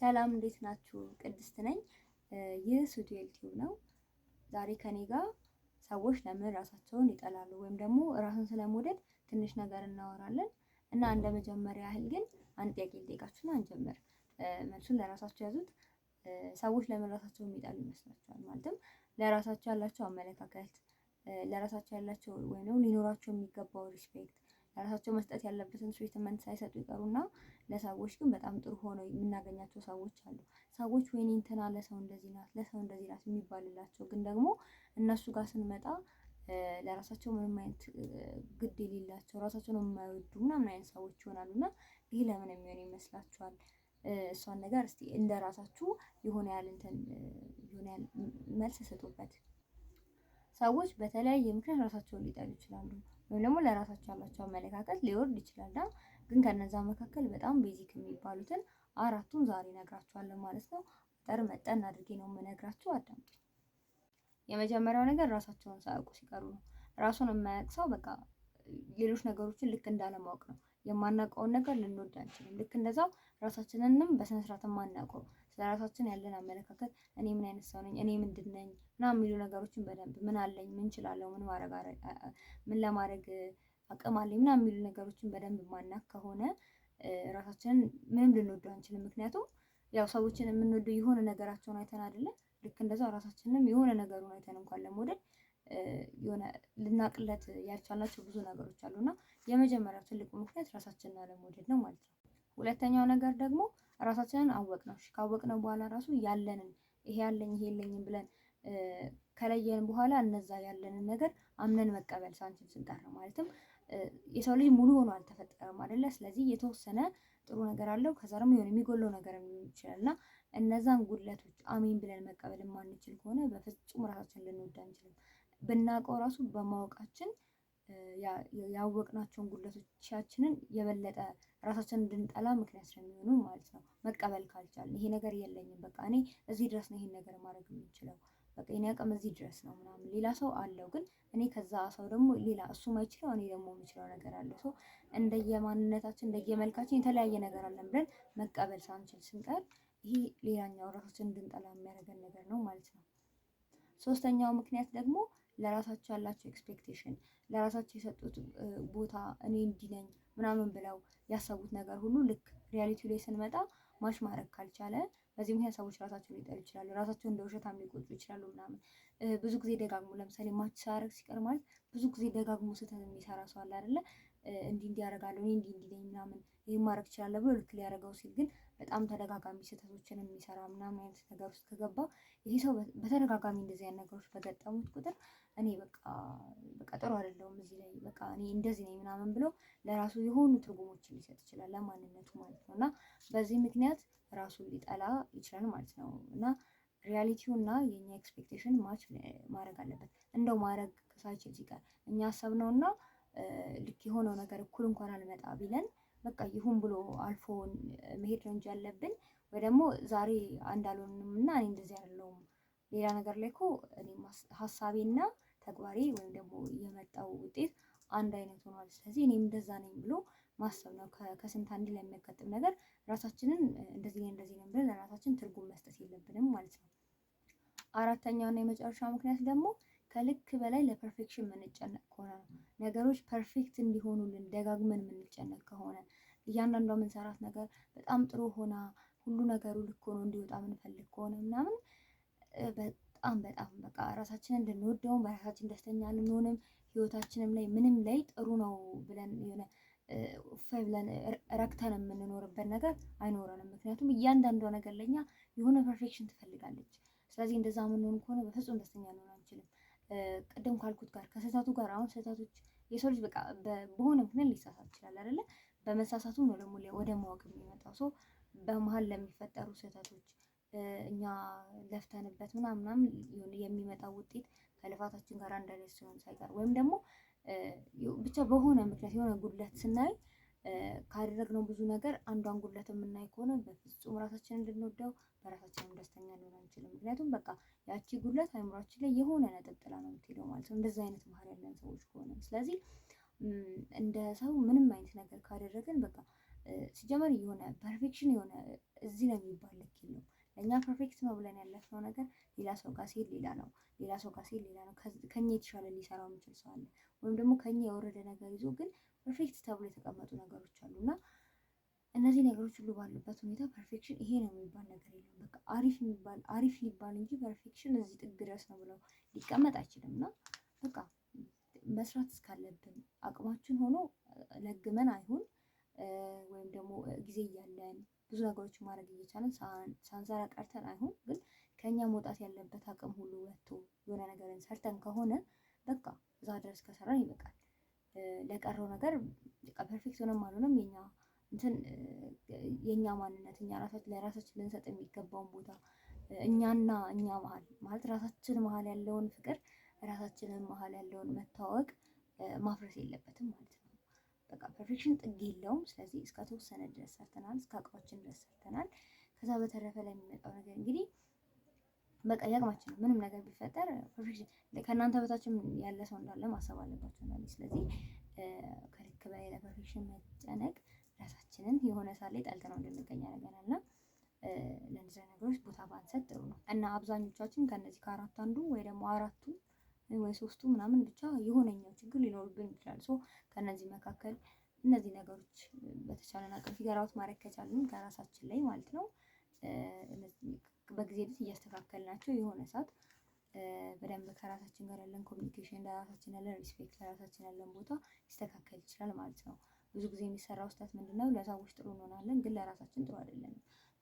ሰላም እንዴት ናችሁ? ቅድስት ነኝ። ይህ ሱቱኤል ቲዩብ ነው። ዛሬ ከኔ ጋር ሰዎች ለምን ራሳቸውን ይጠላሉ ወይም ደግሞ ራስን ስለመውደድ ትንሽ ነገር እናወራለን እና እንደ መጀመሪያ ያህል ግን አንድ ጥያቄ ልጠይቃችሁና እንጀምር። መልሱን ለራሳችሁ ያዙት። ሰዎች ለምን ራሳቸውን የሚጠሉ ይመስላችኋል? ማለትም ለራሳቸው ያላቸው አመለካከት፣ ለራሳቸው ያላቸው ወይም ደግሞ ሊኖራቸው የሚገባው ሪስፔክት፣ ለራሳቸው መስጠት ያለበትን ትሪትመንት ሳይሰጡ ይቀሩና ለሰዎች ግን በጣም ጥሩ ሆነው የምናገኛቸው ሰዎች አሉ። ሰዎች ወይኔ እንትና ለሰው እንደዚህ ናት፣ ለሰው እንደዚህ ናት የሚባልላቸው ግን ደግሞ እነሱ ጋር ስንመጣ ለራሳቸው ምንም አይነት ግድ የሌላቸው ራሳቸውን የማይወዱ ምናምን አይነት ሰዎች ይሆናሉ። እና ይህ ለምን የሚሆን ይመስላችኋል? እሷን ነገር እስቲ እንደ ራሳችሁ የሆነ ያህል መልስ ስጡበት። ሰዎች በተለያየ ምክንያት ራሳቸውን ሊጠሉ ይችላሉ፣ ወይም ደግሞ ለራሳቸው ያላቸው አመለካከት ሊወርድ ይችላል። ግን ከነዛ መካከል በጣም ቤዚክ የሚባሉትን አራቱን ዛሬ እነግራችኋለሁ ማለት ነው። መጠን አድርጌ ነው የምነግራችሁ፣ አዳምጡ። የመጀመሪያው ነገር ራሳቸውን ሳያውቁ ሲቀሩ ነው። ራሱን የማያውቅ ሰው በቃ ሌሎች ነገሮችን ልክ እንዳለማወቅ ነው። የማናውቀውን ነገር ልንወድ አንችልም። ልክ እንደዛው ራሳችንንም በስነ ስርዓት የማናውቀው ስለ ራሳችን ያለን አመለካከት፣ እኔ ምን አይነት ሰው ነኝ፣ እኔ ምንድን ነኝ ምናምን የሚሉ ነገሮችን በደንብ ምን አለኝ፣ ምን እችላለሁ፣ ምን ለማድረግ አቅም አለኝ ምናምን የሚሉ ነገሮችን በደንብ ማናቅ ከሆነ ራሳችንን ምንም ልንወደው አንችልም። ምክንያቱም ያው ሰዎችን የምንወደው የሆነ ነገራቸውን አይተን አይደለም። ልክ እንደዛው ራሳችንንም የሆነ ነገሩን አይተን እንኳን ለመውደድ የሆነ ልናቅለት ያልቻልናቸው ብዙ ነገሮች አሉና የመጀመሪያው ትልቁ ምክንያት ራሳችንን አለመውደድ ነው ማለት ነው። ሁለተኛው ነገር ደግሞ ራሳችንን አወቅነው። ካወቅነው በኋላ ራሱ ያለንን ይሄ ያለኝ ይሄ የለኝም ብለን ከለየን በኋላ እነዛ ያለንን ነገር አምነን መቀበል ሳንችል ስንቀር ነው። ማለትም የሰው ልጅ ሙሉ ሆኖ አልተፈጠረም አይደለ? ስለዚህ የተወሰነ ጥሩ ነገር አለው፣ ከዛ ደግሞ የሆነ የሚጎለው ነገር ሊሆን ይችላል እና እነዛን ጉድለቶች አሜን ብለን መቀበል የማንችል ከሆነ በፍጹም ራሳችንን ልንወድ አንችልም። ብናውቀው ራሱ በማወቃችን ያወቅናቸውን ጉድለቶቻችንን የበለጠ ራሳችንን እንድንጠላ ምክንያት ስለሚሆኑ ማለት ነው። መቀበል ካልቻልን ይሄ ነገር የለኝም፣ በቃ እኔ እዚህ ድረስ ነው ይሄን ነገር ማድረግ የምችለው፣ በቃ የኔ አቅም እዚህ ድረስ ነው ምናምን፣ ሌላ ሰው አለው ግን እኔ ከዛ ሰው ደግሞ ሌላ እሱ ማይችለው እኔ ደግሞ የምችለው ነገር አለ። ሰው እንደየማንነታችን እንደየመልካችን የተለያየ ነገር አለን ብለን መቀበል ሳንችል ስንቀር ይሄ ሌላኛው ራሳችንን እንድንጠላ የሚያደርገን ነገር ነው ማለት ነው። ሶስተኛው ምክንያት ደግሞ ለራሳቸው ያላቸው ኤክስፔክቴሽን፣ ለራሳቸው የሰጡት ቦታ፣ እኔ እንዲህ ነኝ ምናምን ብለው ያሰቡት ነገር ሁሉ ልክ ሪያሊቲው ላይ ስንመጣ ማሽ ማድረግ ካልቻለ በዚህ ምክንያት ሰዎች ራሳቸውን ሊጠሉ ይችላሉ። ራሳቸውን እንደ ውሸታም ሊቆጥሩ ይችላሉ ምናምን። ብዙ ጊዜ ደጋግሞ ለምሳሌ ማች ሳያደርግ ሲቀር ማለት ብዙ ጊዜ ደጋግሞ ስህተት የሚሰራ ሰው አለ አይደለ? እንዲህ ያደርጋለሁ እኔ እንዲህ ነኝ ምናምን ይሄን ማድረግ ይችላል ብሎ ልክ ሊያደርገው ሲል ግን በጣም ተደጋጋሚ ስህተቶችን የሚሰራ ምናምን አይነት ነገር ውስጥ ከገባ ይሄ ሰው በተደጋጋሚ እንደዚህ አይነት ነገሮች በገጠሙት ቁጥር እኔ በቃ ጥሩ አይደለሁም እዚህ ላይ በቃ እኔ እንደዚህ ነኝ ምናምን ብሎ ለራሱ የሆኑ ትርጉሞችን ሊሰጥ ይችላል ለማንነቱ ማለት ነው። እና በዚህ ምክንያት ራሱን ሊጠላ ይችላል ማለት ነው። እና ሪያሊቲው እና የኛ ኤክስፔክቴሽን ማች ማድረግ አለበት። እንደው ማድረግ ሳይችል ሲቀር እኛ አሰብነውና ልክ የሆነው ነገር እኩል እንኳን አልመጣ ቢለን በቃ ይሁን ብሎ አልፎ መሄድ ነው እንጂ ያለብን ወይ ደግሞ ዛሬ አንድ አልሆንም እና እኔ እንደዚህ አይደለሁም ሌላ ነገር ላይ እኮ እኔ ሀሳቤና ተግባሬ ወይም ደግሞ የመጣው ውጤት አንድ አይነት ሆኗል፣ ስለዚህ እኔም እንደዛ ነኝ ብሎ ማሰብ ነው። ከስንት አንድ ለሚያጋጥም ነገር ራሳችንን እንደዚህ ነኝ ብለን ለራሳችን ትርጉም መስጠት የለብንም ማለት ነው። አራተኛው እና የመጨረሻው ምክንያት ደግሞ ከልክ በላይ ለፐርፌክሽን የምንጨነቅ ከሆነ ነው። ነገሮች ፐርፌክት እንዲሆኑልን ደጋግመን የምንጨነቅ ከሆነ እያንዳንዷ የምንሰራት ነገር በጣም ጥሩ ሆና ሁሉ ነገሩ ልክ ሆኖ እንዲወጣ የምንፈልግ ከሆነ ምናምን በጣም በቃ ራሳችንን እንድንወደውም በራሳችን ደስተኛ ልንሆንም ህይወታችንም ላይ ምንም ላይ ጥሩ ነው ብለን የሆነ ብለን ረክተን የምንኖርበት ነገር አይኖረንም። ምክንያቱም እያንዳንዷ ነገር ለኛ የሆነ ፐርፌክሽን ትፈልጋለች። ስለዚህ እንደዛ የምንሆን ከሆነ በፍጹም ደስተኛ ልንሆን አንችልም። ቅድም ካልኩት ጋር ከስህተቱ ጋር አሁን ስህተቶች የሰው ልጅ በቃ በሆነ ምክንያት ሊሳሳት ይችላል አይደለ? በመሳሳቱ ነው ደግሞ ወደ ማወቅ የሚመጣው። ሰው በመሀል ለሚፈጠሩ ስህተቶች እኛ ለፍተንበት ምናምን የሚመጣው ውጤት ከልፋታችን ጋር አንድ አይነት ሲሆን ሳይቀር ወይም ደግሞ ብቻ በሆነ ምክንያት የሆነ ጉድለት ስናይ ካደረግነው ብዙ ነገር አንዷን ጉድለት የምናይ ከሆነ በፍጹም ራሳችንን እንድንወደው በራሳችንም ደስተኛ ልንሆን አንችልም። ምክንያቱም በቃ ያቺ ጉድለት አእምሯችን ላይ የሆነ ነጥብ ጥላ ነው የምትሄደው ማለት ነው፣ እንደዚህ አይነት ባህሪ ያለን ሰዎች ከሆነ። ስለዚህ እንደ ሰው ምንም አይነት ነገር ካደረግን በቃ ሲጀመር የሆነ ፐርፌክሽን የሆነ እዚህ ነው የሚባል ልክ የለውም። ለእኛ ፐርፌክት ነው ብለን ያለፍነው ነገር ሌላ ሰው ጋር ሲሄድ ሌላ ነው፣ ሌላ ሰው ጋር ሲሄድ ሌላ ነው። ከኛ የተሻለ ሊሰራው የሚችል ሰው አለ። ወይም ደግሞ ከኛ የወረደ ነገር ይዞ ግን ፐርፌክት ተብሎ የተቀመጡ ነገሮች አሉ እና እነዚህ ነገሮች ሁሉ ባሉበት ሁኔታ ፐርፌክሽን ይሄ ነው የሚባል ነገር የለም። በቃ አሪፍ ሊባል እንጂ ፐርፌክሽን እዚህ ጥግ ድረስ ነው ብለው ሊቀመጥ አይችልም። እና በቃ መስራት እስካለብን አቅማችን ሆኖ ለግመን አይሁን ወይም ደግሞ ጊዜ እያለን ብዙ ነገሮች ማድረግ እየቻለን ሳንሰራ ቀርተን አይሁን፣ ግን ከኛ መውጣት ያለበት አቅም ሁሉ ወጥቶ የሆነ ነገርን ሰርተን ከሆነ በቃ እዛ ድረስ ከሰራን ይበቃል። ለቀረው ነገር በቃ ፐርፌክት ሆነም አልሆነም የኛ ማንነት እኛ ለራሳችን ልንሰጥ የሚገባውን ቦታ እኛና እኛ መሀል ማለት ራሳችን መሀል ያለውን ፍቅር ራሳችንን መሀል ያለውን መታወቅ ማፍረስ የለበትም ማለት ነው። በቃ ፐርፌክሽን ጥግ የለውም። ስለዚህ እስከ ተወሰነ ድረስ ሰርተናል፣ እስከ አቅማችን ድረስ ሰርተናል። ከዛ በተረፈ ላይ የሚመጣው ነገር እንግዲህ በቃ ያቅማችን ነው። ምንም ነገር ቢፈጠር ፐርፌክሽን ከእናንተ በታችም ያለ ሰው እንዳለ ማሰብ አለባቸው እንዳለ። ስለዚህ ከልክ በላይ ለፐርፌክሽን መጨነቅ ራሳችንን የሆነ ሰዓት ላይ ጠልተነው እንድንገኝ ያደርገናል እና ለእነዚህ ነገሮች ቦታ ባንሰጥ ጥሩ ነው እና አብዛኞቻችን ከነዚህ ከአራት አንዱ ወይ ደግሞ አራቱ ወይ ሶስቱ ምናምን ብቻ የሆነኛው ችግር ሊኖርብን ይችላል። ሶ ከነዚህ መካከል እነዚህ ነገሮች በተቻለን አቅም ፊገር አውት ማድረግ ከቻልን ከራሳችን ላይ ማለት ነው በጊዜ ሂደት እያስተካከልናቸው የሆነ ሰዓት በደንብ ከራሳችን ጋር ያለን ኮሚኒኬሽን፣ ለራሳችን ያለን ሪስፔክት፣ ለራሳችን ያለን ቦታ ሊስተካከል ይችላል ማለት ነው። ብዙ ጊዜ የሚሰራው ስህተት ምንድነው? ለሰዎች ጥሩ እንሆናለን፣ ግን ለራሳችን ጥሩ አይደለም።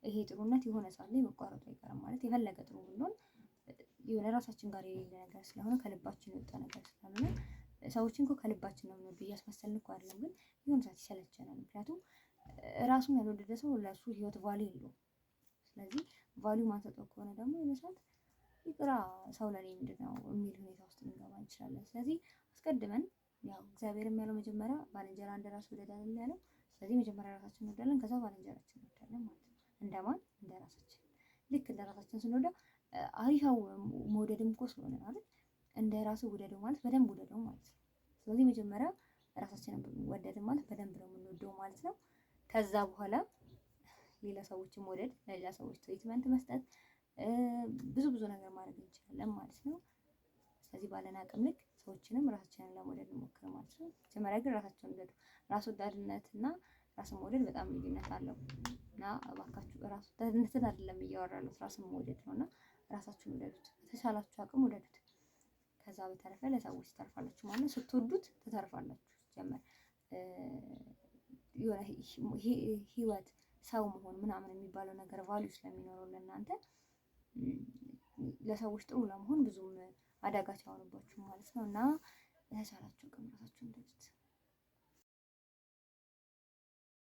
ይሄ ጥሩነት የሆነ ሰዓት ላይ መቋረጡ አይቀርም። ማለት የፈለገ ጥሩ ብንሆን የሆነ ራሳችን ጋር የሌለ ነገር ስለሆነ ከልባችን የወጣ ነገር ስለሆነ ሰዎችን እኮ ከልባችን ነው የምንወደው እያስመሰልን እኮ አይደለም፣ ግን የሆነ ሰዓት ይሰለቸናል። ምክንያቱም ራሱን ያልወደደ ሰው ለእሱ ህይወት ቫልዩ የለውም። ስለዚህ ቫልዩ ማንሰጠው ከሆነ ደግሞ የሆነ ሰዓት ይቅራ ሰው ለኔ ምንድን ነው የሚል ሁኔታ ውስጥ ልንገባ እንችላለን። ስለዚህ አስቀድመን ያው እግዚአብሔርም ያለው መጀመሪያ ባልንጀራ እንደራስ ውደድ አይደል ያለው። ስለዚህ መጀመሪያ ራሳችን እንወዳለን፣ ከዛ ባልንጀራችን እንወዳለን ማለት ነው። እንደማን እንደ ራሳችን። ልክ እንደ ራሳችን ስንወደው አሪፋው መውደድም እኮ ስለሆነ አይደል? እንደ ራሱ ውደደው ማለት በደንብ ውደደው ማለት ነው። ስለዚህ መጀመሪያ ራሳችንን ወደድን ማለት በደንብ ነው የምንወደው ማለት ነው። ከዛ በኋላ ሌላ ሰዎችን መውደድ፣ ለሌላ ሰዎች ትሪትመንት መስጠት፣ ብዙ ነገር ማድረግ እንችላለን ማለት ነው። ስለዚህ ባለን አቅም ልክ ሰዎችንም ራሳችንን ለመውደድ እንሞክር ማለት ነው። መጀመሪያ ግን ራሳቸውን ውደዱ። ራስ ወዳድነት እና ራስን መውደድ በጣም ልዩነት አለው እና እባካችሁ ራስ ወዳድነትን አይደለም እያወራለሁ ራስን መውደድ ነው እና ራሳችሁን ውደዱት፣ በተቻላችሁ አቅም ውደዱት። ከዛ በተረፈ ለሰዎች ትተርፋላችሁ ማለት ነው። ስትወዱት ትተርፋላችሁ። ጀመር የሆነ ህይወት ሰው መሆን ምናምን የሚባለው ነገር ቫልዩ ስለሚኖረው ለእናንተ ለሰዎች ጥሩ ለመሆን ብዙም አዳጋች አይሆንባችሁም ማለት ነው እና በተቻላችሁ አቅም ራሳችሁን ውደዱት።